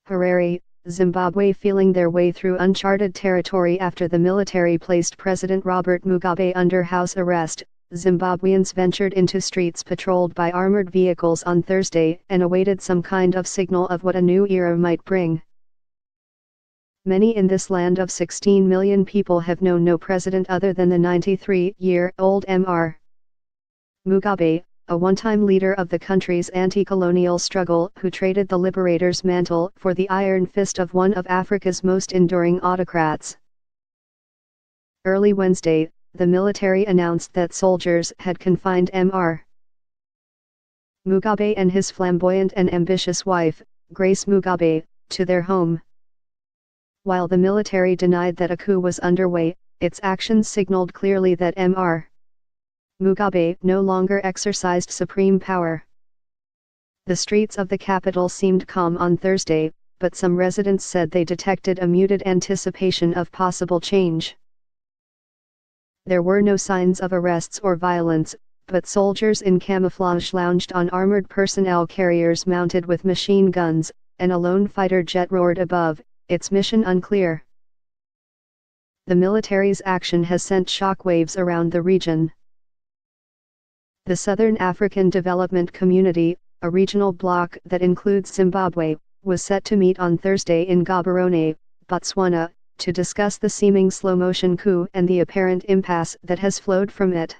Harare, Zimbabwe feeling their way through uncharted territory after the military placed President Robert Mugabe under house arrest. Zimbabweans ventured into streets patrolled by armored vehicles on Thursday and awaited some kind of signal of what a new era might bring. Many in this land of 16 million people have known no president other than the 93-year-old Mr. Mugabe, a one-time leader of the country's anti-colonial struggle who traded the liberator's mantle for the iron fist of one of Africa's most enduring autocrats. Early Wednesday, the military announced that soldiers had confined Mr. Mugabe and his flamboyant and ambitious wife, Grace Mugabe, to their home. While the military denied that a coup was underway, its actions signaled clearly that Mr. Mugabe no longer exercised supreme power. The streets of the capital seemed calm on Thursday, but some residents said they detected a muted anticipation of possible change. There were no signs of arrests or violence, but soldiers in camouflage lounged on armored personnel carriers mounted with machine guns, and a lone fighter jet roared above, its mission unclear. The military's action has sent shockwaves around the region. The Southern African Development Community, a regional bloc that includes Zimbabwe, was set to meet on Thursday in Gaborone, Botswana, to discuss the seeming slow-motion coup and the apparent impasse that has flowed from it.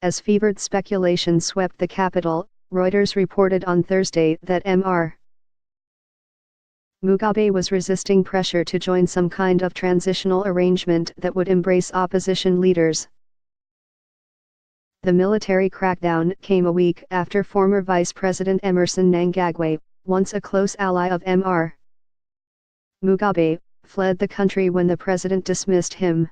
As fevered speculation swept the capital, Reuters reported on Thursday that Mr. Mugabe was resisting pressure to join some kind of transitional arrangement that would embrace opposition leaders. The military crackdown came a week after former Vice President Emmerson Mnangagwa, once a close ally of Mr. Mugabe, fled the country when the president dismissed him.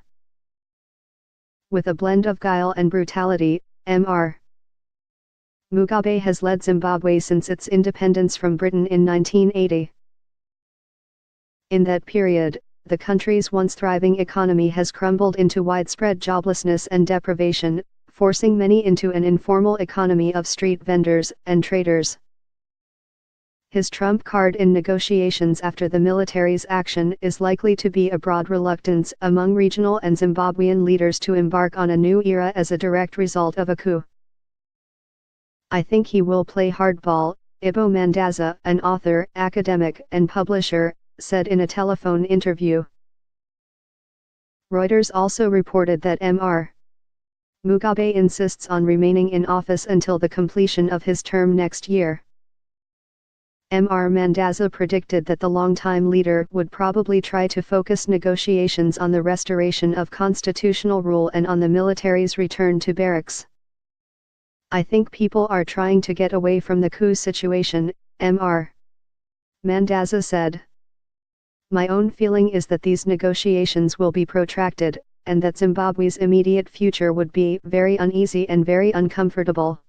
With a blend of guile and brutality, Mr. Mugabe has led Zimbabwe since its independence from Britain in 1980. In that period, the country's once thriving economy has crumbled into widespread joblessness and deprivation, forcing many into an informal economy of street vendors and traders. His trump card in negotiations after the military's action is likely to be a broad reluctance among regional and Zimbabwean leaders to embark on a new era as a direct result of a coup. "I think he will play hardball," Ibo Mandaza, an author, academic, and publisher, said in a telephone interview. Reuters also reported that Mr. Mugabe insists on remaining in office until the completion of his term next year. Mr. Mandaza predicted that the longtime leader would probably try to focus negotiations on the restoration of constitutional rule and on the military's return to barracks. "I think people are trying to get away from the coup situation," Mr. Mandaza said. "My own feeling is that these negotiations will be protracted, and that Zimbabwe's immediate future would be very uneasy and very uncomfortable."